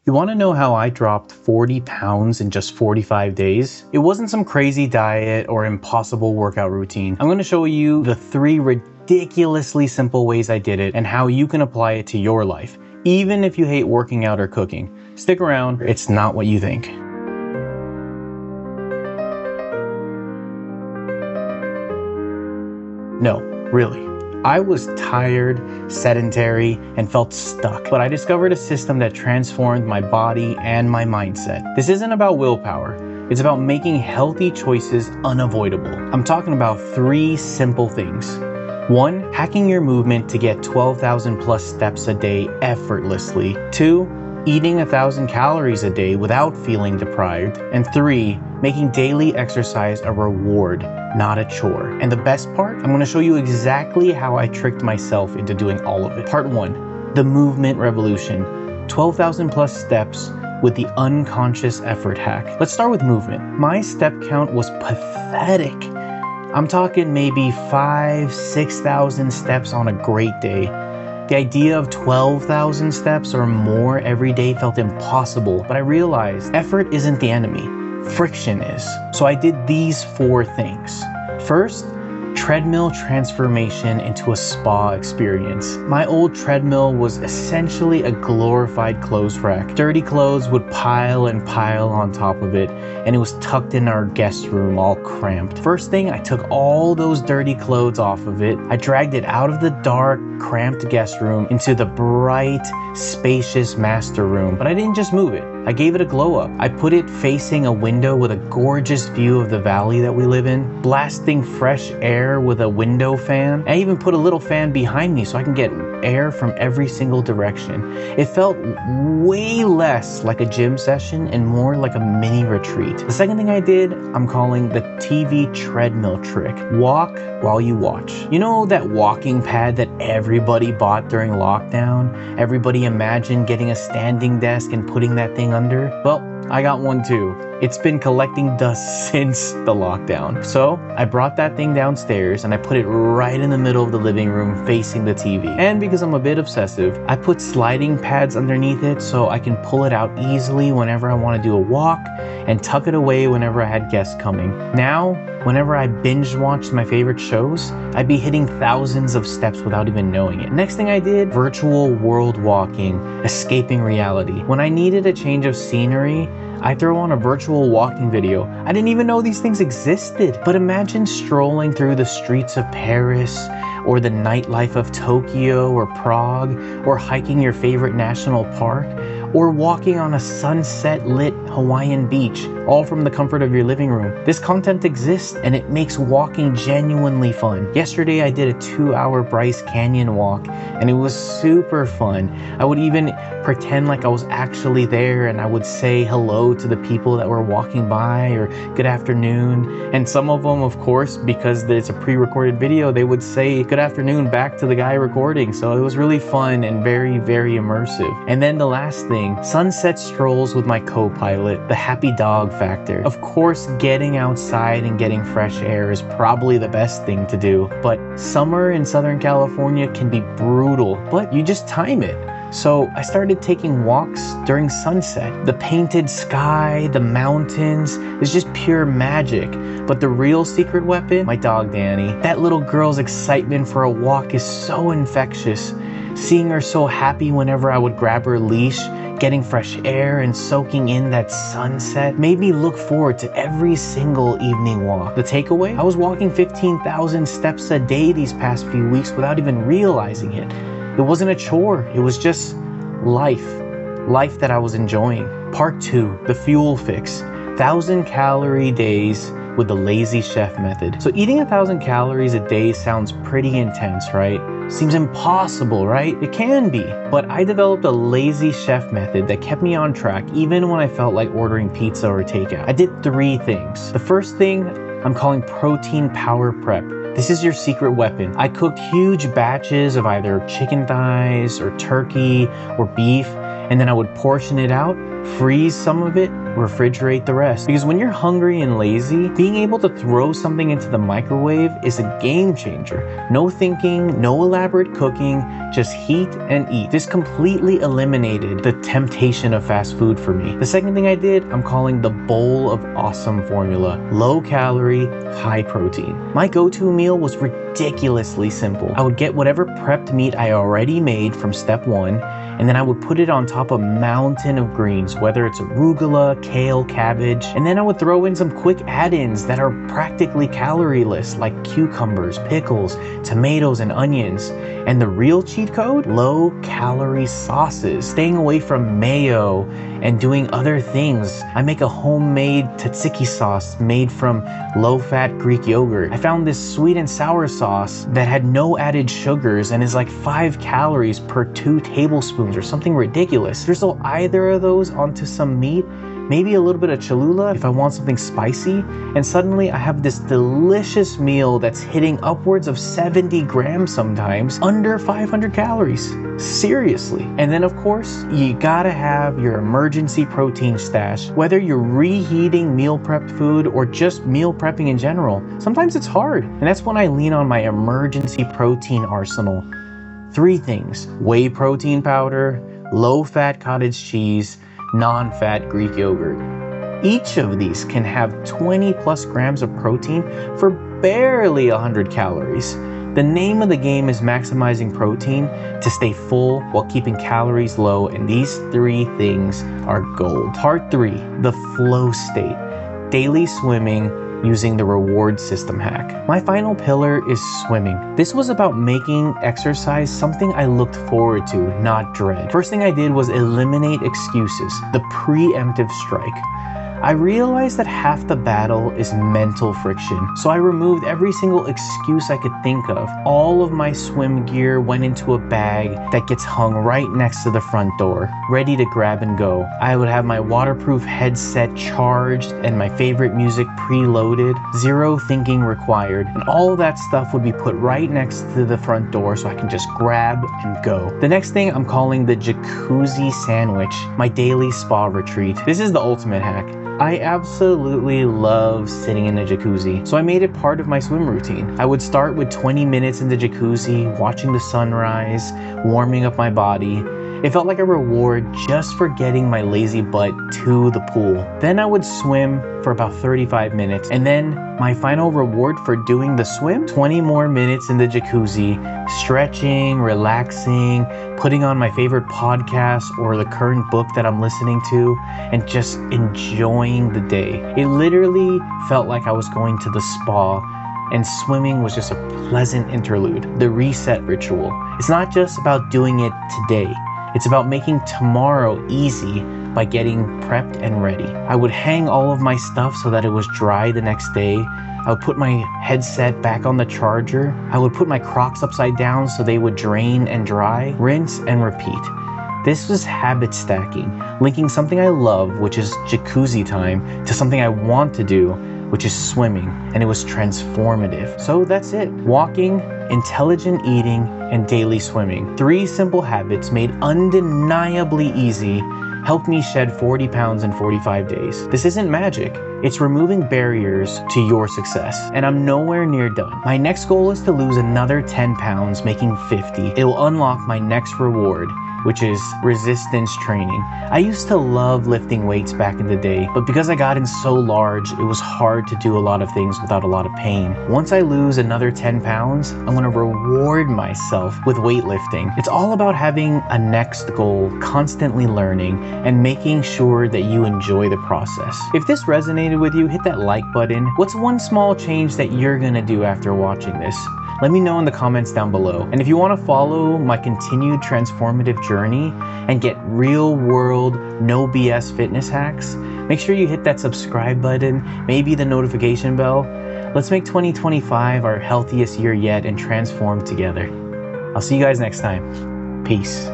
You want to know how I dropped 40 pounds in just 45 days? It wasn't some crazy diet or impossible workout routine. I'm going to show you the 3 ridiculously simple ways I did it and how you can apply it to your life, even if you hate working out or cooking. Stick around, it's not what you think. No, really. I was tired, sedentary, and felt stuck, but I discovered a system that transformed my body and my mindset. This isn't about willpower. It's about making healthy choices unavoidable. I'm talking about 3 simple things. 1, hacking your movement to get 12,000 plus steps a day effortlessly. 2, eating 1,000 calories a day without feeling deprived. And 3, making daily exercise a reward, not a chore. And the best part, I'm gonna show you exactly how I tricked myself into doing all of it. Part 1, the movement revolution. 12,000 plus steps with the unconscious effort hack. Let's start with movement. My step count was pathetic. I'm talking maybe 5,000-6,000 steps on a great day. The idea of 12,000 steps or more every day felt impossible, but I realized effort isn't the enemy. Friction is. So I did these 4 things. First, treadmill transformation into a spa experience. My old treadmill was essentially a glorified clothes rack. Dirty clothes would pile and pile on top of it, and it was tucked in our guest room all cramped. First thing, I took all those dirty clothes off of it. I dragged it out of the dark, cramped guest room into the bright, spacious master room. But I didn't just move it. I gave it a glow up. I put it facing a window with a gorgeous view of the valley that we live in, blasting fresh air with a window fan. I even put a little fan behind me so I can get air from every single direction. It felt way less like a gym session and more like a mini retreat. The second thing I did, I'm calling the TV treadmill trick. Walk while you watch. You know that walking pad that everybody bought during lockdown? Everybody imagined getting a standing desk and putting that thing under? Well, I got one too. It's been collecting dust since the lockdown. So I brought that thing downstairs and I put it right in the middle of the living room facing the TV. And because I'm a bit obsessive, I put sliding pads underneath it so I can pull it out easily whenever I want to do a walk and tuck it away whenever I had guests coming. Now, whenever I binge watched my favorite shows, I'd be hitting thousands of steps without even knowing it. Next thing I did, virtual world walking, escaping reality. When I needed a change of scenery, I throw on a virtual walking video. I didn't even know these things existed. But imagine strolling through the streets of Paris, or the nightlife of Tokyo or Prague, or hiking your favorite national park, or walking on a sunset-lit Hawaiian beach, all from the comfort of your living room. This content exists and it makes walking genuinely fun. Yesterday I did a 2-hour Bryce Canyon walk and it was super fun. I would even pretend like I was actually there and I would say hello to the people that were walking by or good afternoon. And some of them, of course, because it's a pre-recorded video, they would say good afternoon back to the guy recording. So it was really fun and very, very immersive. And then the last thing, sunset strolls with my co-pilot, the happy dog factor. Of course, getting outside and getting fresh air is probably the best thing to do, but summer in Southern California can be brutal, but you just time it. So I started taking walks during sunset. The painted sky, the mountains, it's just pure magic. But the real secret weapon, my dog Danny. That little girl's excitement for a walk is so infectious. Seeing her so happy whenever I would grab her leash, getting fresh air and soaking in that sunset made me look forward to every single evening walk. The takeaway? I was walking 15,000 steps a day these past few weeks without even realizing it. It wasn't a chore, it was just life that I was enjoying. Part 2, the fuel fix. 1,000-calorie days with the lazy chef method. So eating 1,000 calories a day sounds pretty intense, right? Seems impossible, right? It can be, but I developed a lazy chef method that kept me on track even when I felt like ordering pizza or takeout. I did 3 things. The first thing I'm calling protein power prep. This is your secret weapon. I cooked huge batches of either chicken thighs or turkey or beef, and then I would portion it out, freeze some of it, refrigerate the rest. Because when you're hungry and lazy, being able to throw something into the microwave is a game changer. No thinking, no elaborate cooking, just heat and eat. This completely eliminated the temptation of fast food for me. The second thing I did, I'm calling the bowl of awesome formula. Low calorie, high protein. My go-to meal was ridiculously simple. I would get whatever prepped meat I already made from step 1, and then I would put it on top of a mountain of greens, whether it's arugula, kale, cabbage, and then I would throw in some quick add-ins that are practically calorie-less, like cucumbers, pickles, tomatoes, and onions. And the real cheat code? Low-calorie sauces. Staying away from mayo and doing other things. I make a homemade tzatziki sauce made from low-fat Greek yogurt. I found this sweet and sour sauce that had no added sugars and is like 5 calories per 2 tablespoons or something ridiculous. Drizzle either of those onto some meat, maybe a little bit of Cholula if I want something spicy, and suddenly I have this delicious meal that's hitting upwards of 70 grams sometimes, under 500 calories. Seriously. And then of course, you gotta have your emergency protein stash. Whether you're reheating meal prepped food or just meal prepping in general, sometimes it's hard. And that's when I lean on my emergency protein arsenal. 3 things: whey protein powder, low-fat cottage cheese, non-fat Greek yogurt. Each of these can have 20 plus grams of protein for barely 100 calories. The name of the game is maximizing protein to stay full while keeping calories low, and these 3 things are gold. Part 3, the flow state. Daily swimming using the reward system hack. My final pillar is swimming. This was about making exercise something I looked forward to, not dread. First thing I did was eliminate excuses, the preemptive strike. I realized that half the battle is mental friction, so I removed every single excuse I could think of. All of my swim gear went into a bag that gets hung right next to the front door, ready to grab and go. I would have my waterproof headset charged and my favorite music preloaded, 0 thinking required, and all that stuff would be put right next to the front door so I can just grab and go. The next thing I'm calling the jacuzzi sandwich, my daily spa retreat. This is the ultimate hack. I absolutely love sitting in the jacuzzi, so I made it part of my swim routine. I would start with 20 minutes in the jacuzzi, watching the sunrise, warming up my body. It felt like a reward just for getting my lazy butt to the pool. Then I would swim for about 35 minutes, and then my final reward for doing the swim, 20 more minutes in the jacuzzi, stretching, relaxing, putting on my favorite podcast or the current book that I'm listening to, and just enjoying the day. It literally felt like I was going to the spa, and swimming was just a pleasant interlude, the reset ritual. It's not just about doing it today. It's about making tomorrow easy by getting prepped and ready. I would hang all of my stuff so that it was dry the next day. I would put my headset back on the charger. I would put my Crocs upside down so they would drain and dry, rinse and repeat. This was habit stacking, linking something I love, which is jacuzzi time, to something I want to do, which is swimming, and it was transformative. So that's it. Walking, intelligent eating, and daily swimming. 3 simple habits made undeniably easy helped me shed 40 pounds in 45 days. This isn't magic. It's removing barriers to your success, and I'm nowhere near done. My next goal is to lose another 10 pounds, making 50. It will unlock my next reward, which is resistance training. I used to love lifting weights back in the day, but because I got in so large, it was hard to do a lot of things without a lot of pain. Once I lose another 10 pounds, I'm gonna reward myself with weightlifting. It's all about having a next goal, constantly learning, and making sure that you enjoy the process. If this resonated with you, hit that like button. What's one small change that you're gonna do after watching this? Let me know in the comments down below. And if you want to follow my continued transformative journey and get real world, no BS fitness hacks, make sure you hit that subscribe button, maybe the notification bell. Let's make 2025 our healthiest year yet and transform together. I'll see you guys next time. Peace.